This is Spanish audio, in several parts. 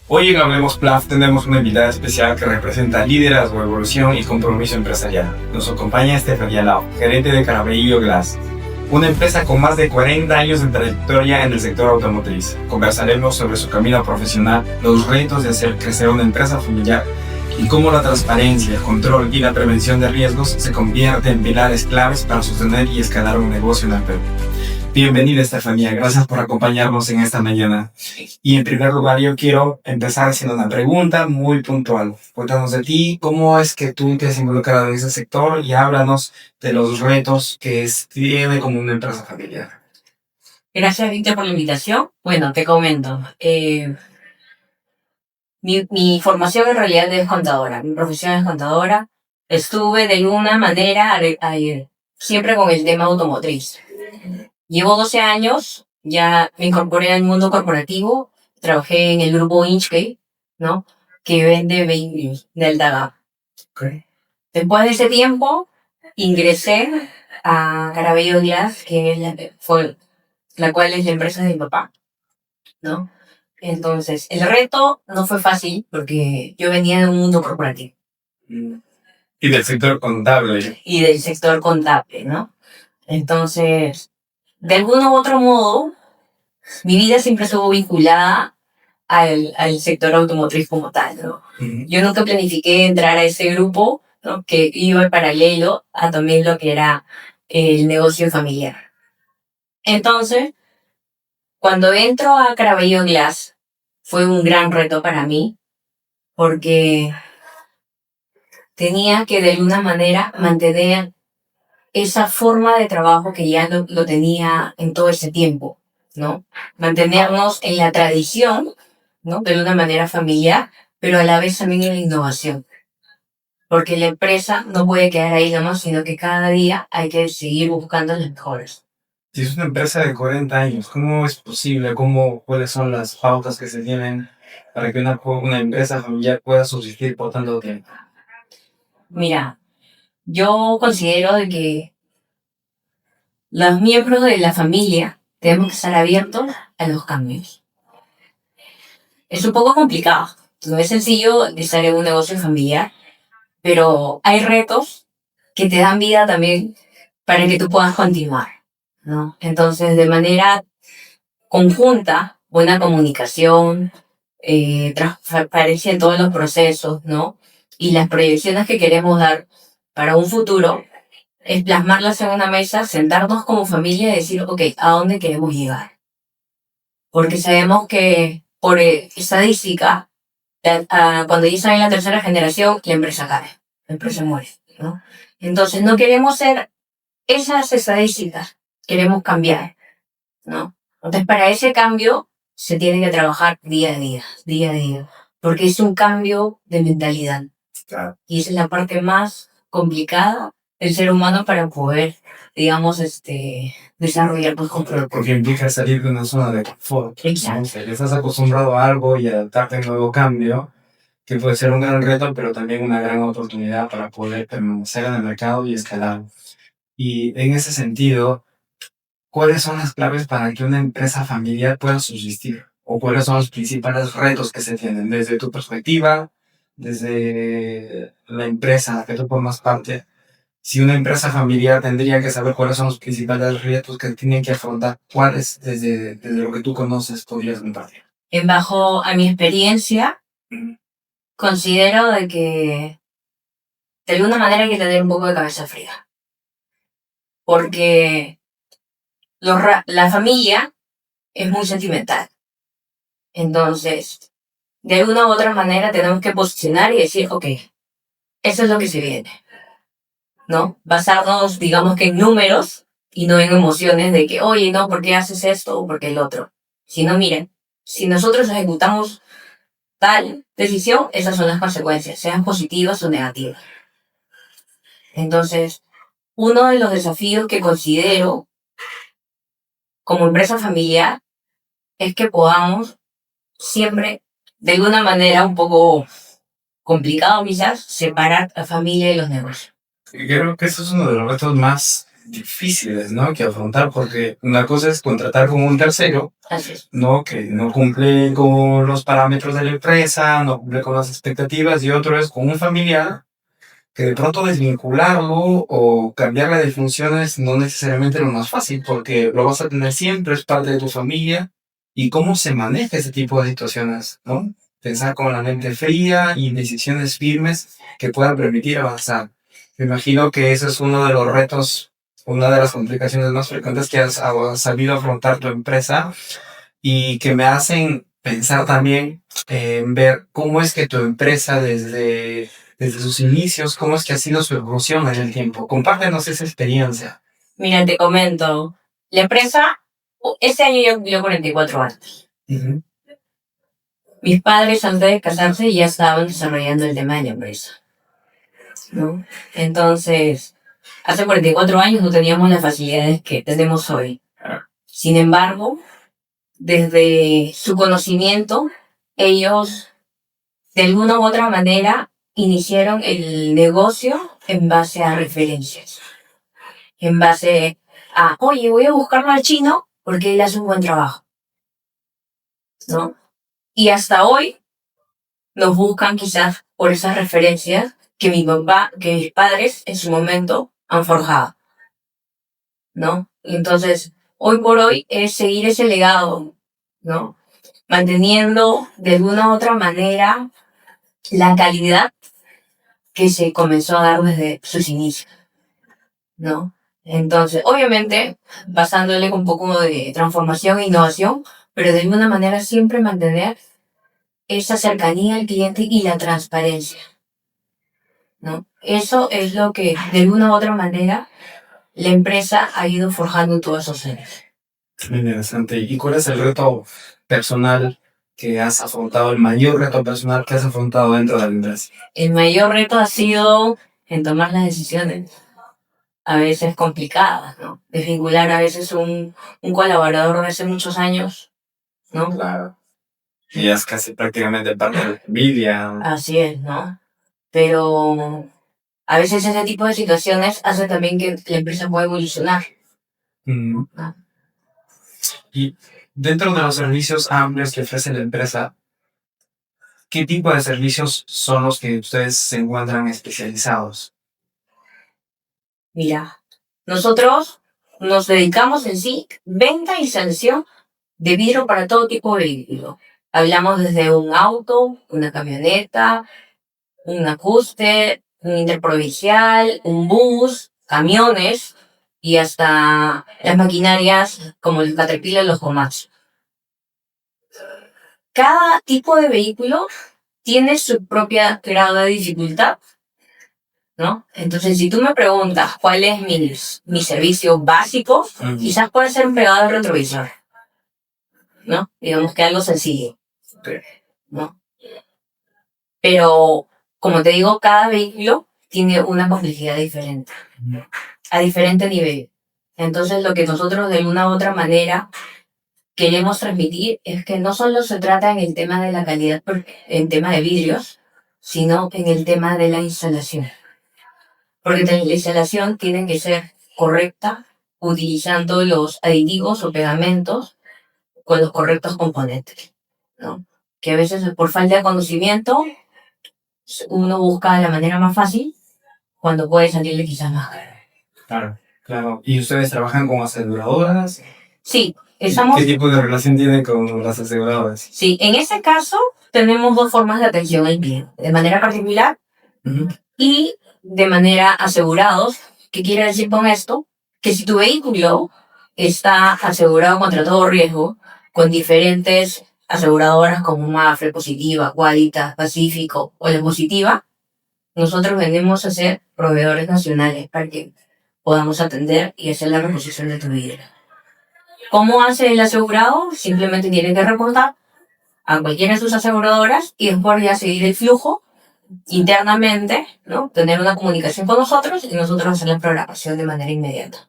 Hoy en Hablemos PLAF tenemos una invitada especial que representa liderazgo, evolución y compromiso empresarial. Nos acompaña Estefanía Lau, gerente de Caraballo Glass, una empresa con más de 40 años de trayectoria en el sector automotriz. Conversaremos sobre su camino profesional, los retos de hacer crecer una empresa familiar y cómo la transparencia, el control y la prevención de riesgos se convierten en pilares claves para sostener y escalar un negocio en el Perú. Bienvenida, Estefanía. Gracias por acompañarnos en esta mañana. Y en primer lugar, yo quiero empezar haciendo una pregunta muy puntual. Cuéntanos de ti, cómo es que tú te has involucrado en ese sector y háblanos de los retos que tiene como una empresa familiar. Gracias, Víctor, por la invitación. Bueno, te comento. Mi formación en realidad es contadora. Mi profesión es contadora. Estuve de alguna manera siempre con el tema automotriz. Llevo 12 años, ya me incorporé al mundo corporativo. Trabajé en el grupo Inchcape, ¿no? Que vende vehículos de alta gama. Okay. Después de ese tiempo, ingresé a Caraballo Glass, fue la cual es la empresa de mi papá, ¿no? Entonces, el reto no fue fácil porque yo venía de un mundo corporativo. Y del sector contable. Y del sector contable, ¿no? Entonces, de algún u otro modo, mi vida siempre estuvo vinculada al sector automotriz como tal, ¿no? Yo nunca planifiqué entrar a ese grupo, ¿no? Que iba en paralelo a también lo que era el negocio familiar. Entonces, cuando entro a Caraballo Glass, fue un gran reto para mí, porque tenía que de alguna manera mantener esa forma de trabajo que ya lo tenía en todo ese tiempo, ¿no? Mantenernos en la tradición, ¿no? De una manera familiar, pero a la vez también en la innovación. Porque la empresa no puede quedar ahí nomás, sino que cada día hay que seguir buscando las mejores. Si es una empresa de 40 años, ¿cómo es posible? ¿Cuáles son las pautas que se tienen para que una empresa familiar pueda subsistir por tanto tiempo? Mira, yo considero de que los miembros de la familia tenemos que estar abiertos a los cambios. Es un poco complicado, no es sencillo estar en un negocio familiar, pero hay retos que te dan vida también para que tú puedas continuar, ¿no? Entonces, de manera conjunta, buena comunicación, transparencia en todos los procesos, ¿no? Y las proyecciones que queremos dar para un futuro es plasmarlas en una mesa, sentarnos como familia y decir, ok, ¿a dónde queremos llegar? Porque sabemos que por estadística, cuando ya está en la tercera generación, la empresa cae, la empresa muere, ¿no? Entonces no queremos ser esas estadísticas, queremos cambiar, ¿no? Entonces para ese cambio se tiene que trabajar día a día, día a día, porque es un cambio de mentalidad. Claro. Y esa es la parte más complicada del ser humano para poder, digamos, desarrollar pues control. Porque implica salir de una zona de confort. Exacto. ¿No? O sea, estás acostumbrado a algo y adaptarte a un nuevo cambio, que puede ser un gran reto, pero también una gran oportunidad para poder permanecer en el mercado y escalar. Y en ese sentido, ¿cuáles son las claves para que una empresa familiar pueda subsistir? ¿O cuáles son los principales retos que se tienen desde tu perspectiva, desde la empresa que tú formas parte? Si una empresa familiar tendría que saber cuáles son los principales retos que tienen que afrontar, ¿cuáles desde lo que tú conoces podrías compartir? En bajo a mi experiencia, considero de que de alguna manera hay que tener un poco de cabeza fría. Porque la familia es muy sentimental. Entonces, de alguna u otra manera tenemos que posicionar y decir, ok, eso es lo que se viene, ¿no? Basarnos, digamos que en números y no en emociones de que, oye, no, ¿por qué haces esto o por qué el otro? Sino, miren, si nosotros ejecutamos tal decisión, esas son las consecuencias, sean positivas o negativas. Entonces, uno de los desafíos que considero como empresa familiar es que podamos siempre, de alguna manera un poco complicado quizás, separar la familia y los negocios. Creo que eso es uno de los retos más difíciles, ¿no? Que afrontar, porque una cosa es contratar con un tercero, Así es. ¿no? Que no cumple con los parámetros de la empresa, no cumple con las expectativas, y otro es con un familiar, que de pronto desvincularlo o cambiarle de funciones no necesariamente es lo más fácil, porque lo vas a tener siempre, es parte de tu familia, y cómo se maneja ese tipo de situaciones, ¿no? Pensar con la mente fría y decisiones firmes que puedan permitir avanzar. Me imagino que ese es uno de los retos, una de las complicaciones más frecuentes que has sabido afrontar tu empresa y que me hacen pensar también en ver cómo es que tu empresa desde sus inicios, cómo es que ha sido su evolución en el tiempo. Compártenos esa experiencia. Mira, te comento. La empresa, este año ya cumplió 44 años. Ujú. Mis padres antes de casarse ya estaban desarrollando el tema de la empresa, ¿no? Entonces, hace 44 años no teníamos las facilidades que tenemos hoy. Sin embargo, desde su conocimiento, ellos de alguna u otra manera iniciaron el negocio en base a referencias, en base a, oye, voy a buscarlo al chino porque él hace un buen trabajo, ¿no? Y hasta hoy nos buscan quizás por esas referencias que que mis padres en su momento han forjado, ¿no? Y entonces, hoy por hoy es seguir ese legado, ¿no? Manteniendo de alguna u otra manera la calidad que se comenzó a dar desde sus inicios, ¿no? Entonces, obviamente, basándole un poco de transformación e innovación, pero de alguna manera siempre mantener esa cercanía al cliente y la transparencia, ¿no? Eso es lo que, de alguna u otra manera, la empresa ha ido forjando en todos esos años. Muy interesante. ¿Y cuál es el reto personal que has afrontado, el mayor reto personal que has afrontado dentro de la empresa? El mayor reto ha sido en tomar las decisiones, a veces complicadas, ¿no? Desvincular a veces un colaborador de hace muchos años, ¿no? Claro. Y es casi prácticamente parte de la familia. Así es, ¿no? Pero a veces ese tipo de situaciones hace también que la empresa pueda evolucionar, Mm. ¿no? Y dentro de los servicios amplios que ofrece la empresa, ¿qué tipo de servicios son los que ustedes se encuentran especializados? Mira, nosotros nos dedicamos en sí venta y instalación de vidrio para todo tipo de vehículo. Hablamos desde un auto, una camioneta, un ajuste, un interprovincial, un bus, camiones y hasta las maquinarias como el Caterpillar y los Komatsu. Cada tipo de vehículo tiene su propia grado de dificultad, ¿no? Entonces, si tú me preguntas cuál es mi servicio básico, quizás puede ser un pegado de retrovisor, ¿no? Digamos que algo sencillo, ¿no? Pero, como te digo, cada vehículo tiene una complejidad diferente, a diferente nivel. Entonces, lo que nosotros de una u otra manera queremos transmitir es que no solo se trata en el tema de la calidad, en tema de vidrios, sino en el tema de la instalación. Porque la instalación tiene que ser correcta, utilizando los aditivos o pegamentos con los correctos componentes, ¿no? Que a veces por falta de conocimiento uno busca la manera más fácil cuando puede salirle quizás más caro. Claro, claro. ¿Y ustedes trabajan con aseguradoras? Sí, ¿Qué tipo de relación tienen con las aseguradoras? Sí, en ese caso tenemos dos formas de atención al cliente, de manera particular y de manera asegurados. ¿Qué quiere decir con esto? Que si tu vehículo está asegurado contra todo riesgo con diferentes aseguradoras como Mafre, Positiva, Qualitas, Pacífico o La Positiva, nosotros venimos a ser proveedores nacionales para que podamos atender y hacer la reposición de tu vida. ¿Cómo hace el asegurado? Simplemente tiene que reportar a cualquiera de sus aseguradoras y después ya seguir el flujo internamente, ¿no? Tener una comunicación con nosotros y nosotros hacer la programación de manera inmediata.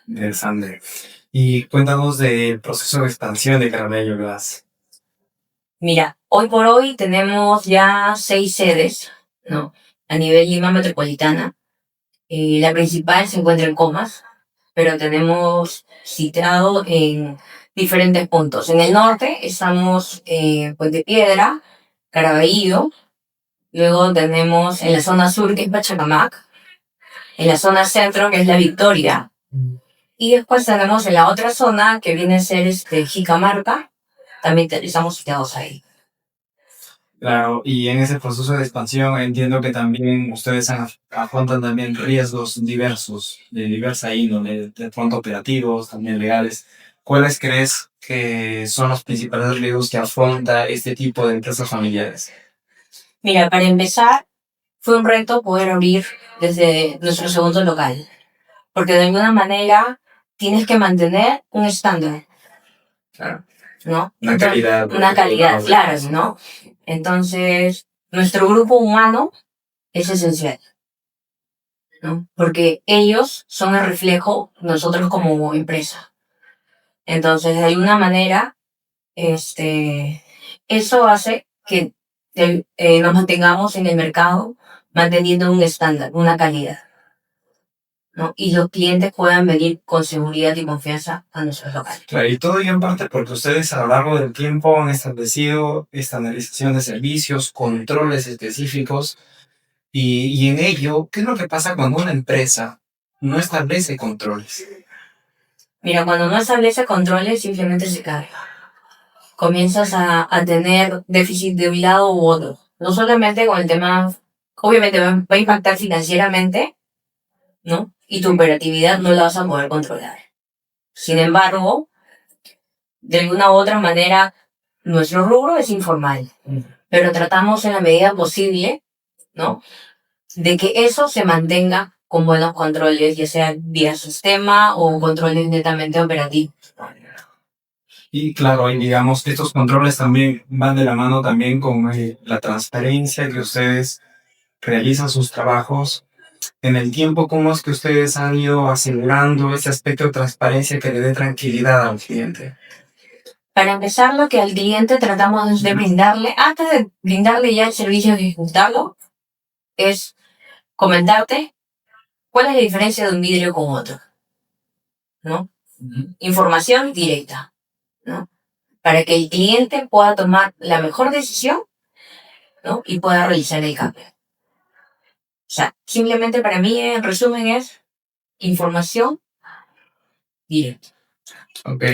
Interesante. Y cuéntanos del proceso de expansión de Caramello Glass. Mira, hoy por hoy tenemos ya 6 sedes, ¿no? A nivel Lima metropolitana. La principal se encuentra en Comas, pero tenemos sitiado en diferentes puntos. En el norte estamos Puente Piedra, Caraballo, luego tenemos en la zona sur que es Pachacamac, en la zona centro que es La Victoria, y después tenemos en la otra zona que viene a ser Jicamarca, también estamos sitiados ahí. Claro, y en ese proceso de expansión entiendo que también ustedes afrontan también riesgos diversos, de diversa índole, de pronto operativos, también legales. ¿Cuáles crees que son los principales riesgos que afronta este tipo de empresas familiares? Mira, para empezar, fue un reto poder abrir desde nuestro segundo local, porque de alguna manera tienes que mantener un estándar, Claro, ¿no? una calidad. Una calidad, claro, ¿no? Entonces, nuestro grupo humano es esencial, ¿no? Porque ellos son el reflejo de nosotros como empresa. Entonces, de alguna manera, eso hace que nos mantengamos en el mercado manteniendo un estándar, una calidad, ¿no? Y los clientes puedan venir con seguridad y confianza a nuestros locales. Claro, y todo ello en parte porque ustedes a lo largo del tiempo han establecido estandarización de servicios, controles específicos, y en ello, ¿qué es lo que pasa cuando una empresa no establece controles? Mira, cuando no establece controles, simplemente se cae. Comienzas a tener déficit de un lado u otro. No solamente con el tema, obviamente va a impactar financieramente, ¿no? Y tu operatividad no la vas a poder controlar. Sin embargo, de alguna u otra manera, nuestro rubro es informal, pero tratamos en la medida posible, ¿no? De que eso se mantenga con buenos controles, ya sea vía sistema o controles netamente operativos. Y claro, y digamos que estos controles también van de la mano también con la transparencia que ustedes realizan sus trabajos. En el tiempo, ¿cómo es que ustedes han ido asegurando ese aspecto de transparencia que le dé tranquilidad al cliente? Para empezar, lo que al cliente tratamos de brindarle, antes de brindarle ya el servicio de ejecutarlo, es comentarte cuál es la diferencia de un vidrio con otro, ¿no? Información directa, ¿no? Para que el cliente pueda tomar la mejor decisión, ¿no? Y pueda realizar el cambio. O sea, simplemente para mí, en resumen, es información directa. Ok,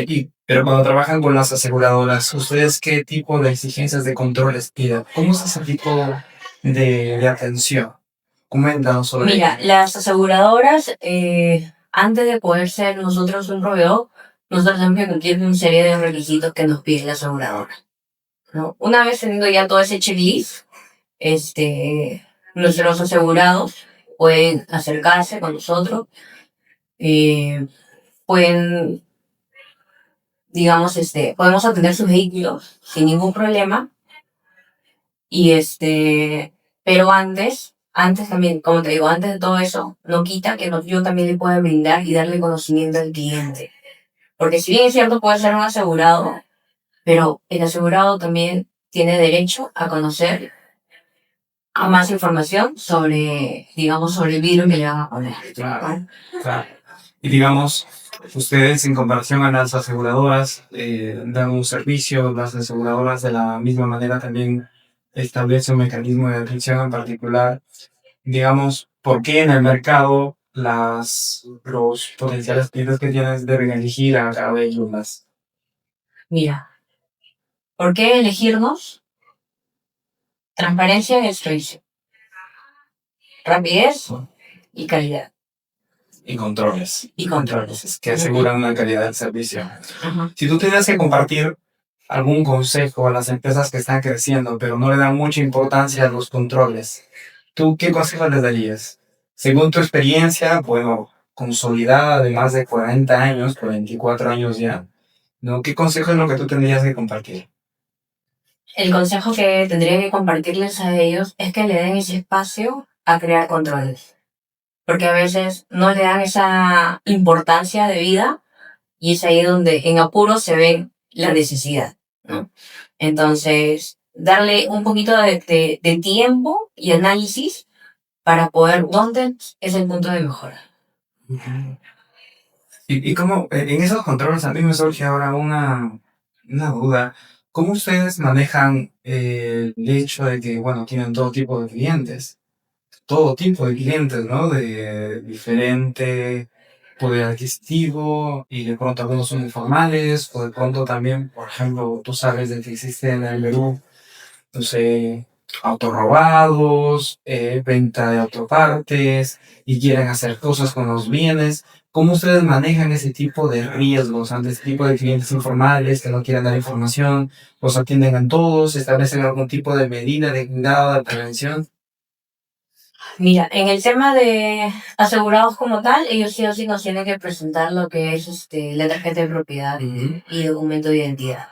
pero cuando trabajan con las aseguradoras, ¿ustedes qué tipo de exigencias de controles piden? ¿Cómo es ese tipo de atención? Coméntanos sobre Mira, ello. las aseguradoras, antes de poder ser nosotros un proveedor, nosotros tenemos que cumplir una serie de requisitos que nos pide la aseguradora, ¿no? Una vez teniendo ya todo ese checklist, nuestros asegurados pueden acercarse con nosotros, pueden, digamos, podemos atender sus vehículos sin ningún problema y pero antes también, como te digo, antes de todo eso, no quita que yo también le pueda brindar y darle conocimiento al cliente. Porque si bien es cierto, puede ser un asegurado, pero el asegurado también tiene derecho a conocer a más información sobre, digamos, sobre el vidrio que le van a poner. Claro, claro. Y digamos, ustedes en comparación a las aseguradoras dan un servicio, las aseguradoras de la misma manera también establecen un mecanismo de atención en particular. Digamos, ¿por qué en el mercado los potenciales clientes que tienes deben elegir a cada de ellos más? Mira, ¿por qué elegirnos? Transparencia y servicio, rapidez y calidad. Y controles. Y controles. Que aseguran una calidad del servicio. Ajá. Si tú tienes que compartir algún consejo a las empresas que están creciendo, pero no le dan mucha importancia a los controles, ¿tú qué consejo les darías? Según tu experiencia, bueno, consolidada de más de 40 años, 44 años ya, ¿no? ¿Qué consejo es lo que tú tendrías que compartir? El consejo que tendría que compartirles a ellos es que le den ese espacio a crear controles. Porque a veces no le dan esa importancia de vida y es ahí donde en apuros se ve la necesidad, ¿no? Entonces, darle un poquito de tiempo y análisis para poder dónde es el punto de mejora. Y cómo, en esos controles a mí me surge ahora una duda. ¿Cómo ustedes manejan el hecho de que, bueno, tienen todo tipo de clientes? Todo tipo de clientes, ¿no? De diferente poder adquisitivo y de pronto algunos son informales o de pronto también, por ejemplo, tú sabes de que existen en el Perú, no sé, autos robados, venta de autopartes y quieren hacer cosas con los bienes. ¿Cómo ustedes manejan ese tipo de riesgos ante ese tipo de clientes informales que no quieren dar información? ¿Los atienden a todos? ¿Establecen algún tipo de medida de cuidado, de prevención? Mira, en el tema de asegurados como tal, ellos sí o sí nos tienen que presentar lo que es la tarjeta de propiedad y documento de identidad,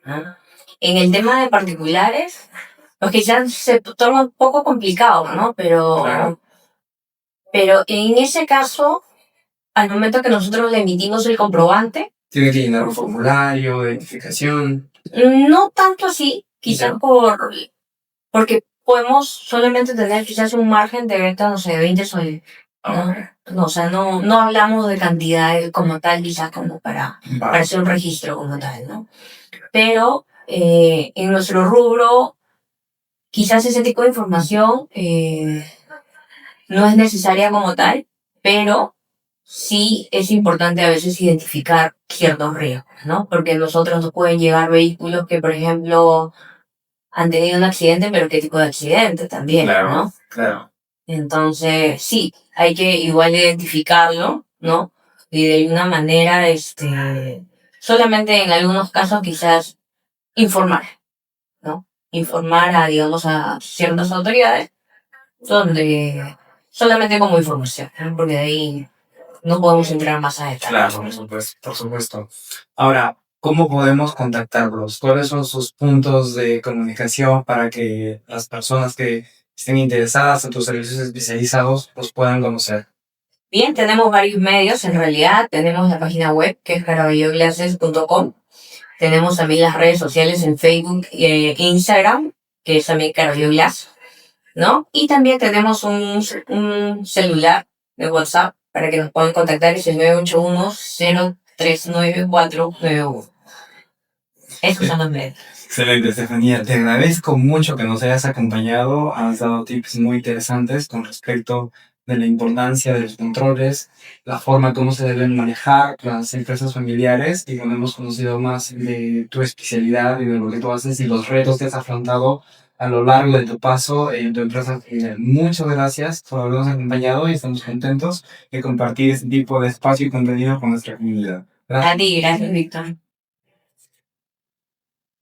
¿no? En el tema de particulares, pues quizás se torna un poco complicado, ¿no? Claro. Pero en ese caso, al momento que nosotros le emitimos el comprobante, Tiene que llenar un formulario de identificación. no tanto así, quizás Ya. porque podemos solamente tener quizás un margen de venta, no sé, de 20 soles. ¿No? Ok. No, o sea, no hablamos de cantidades como tal, quizás como para Va. hacer un registro como tal, ¿no? Pero en nuestro rubro, quizás ese tipo de información no es necesaria como tal, pero sí es importante a veces identificar ciertos riesgos, ¿no? Porque a nosotros nos pueden llegar vehículos que, por ejemplo, han tenido un accidente, pero qué tipo de accidente también, Claro, ¿no? claro. Entonces, sí, hay que igual identificarlo, ¿no? Y de alguna manera, solamente en algunos casos quizás informar, ¿no? Informar a, digamos, a ciertas autoridades donde solamente como información, ¿no? Porque de ahí no podemos entrar más a detalle. Claro, por supuesto, por supuesto. Ahora, ¿cómo podemos contactarlos? ¿Cuáles son sus puntos de comunicación para que las personas que estén interesadas en tus servicios especializados los puedan conocer? Bien, tenemos varios medios en realidad. Tenemos la página web que es carabelloglasses.com. Tenemos también las redes sociales en Facebook e Instagram, que es también Carabello Glass, ¿no? Y también tenemos un celular de WhatsApp para que nos puedan contactar, es el 981-039-491. Esos son los medios. Excelente, Estefanía. Te agradezco mucho que nos hayas acompañado. Has dado tips muy interesantes con respecto de la importancia de los controles, la forma como se deben manejar las empresas familiares y cuando hemos conocido más de tu especialidad y de lo que tú haces y los retos que has afrontado a lo largo de tu paso en tu empresa familiar. Muchas gracias por habernos acompañado y estamos contentos de compartir este tipo de espacio y contenido con nuestra comunidad. A Gracias. ti, gracias, Víctor.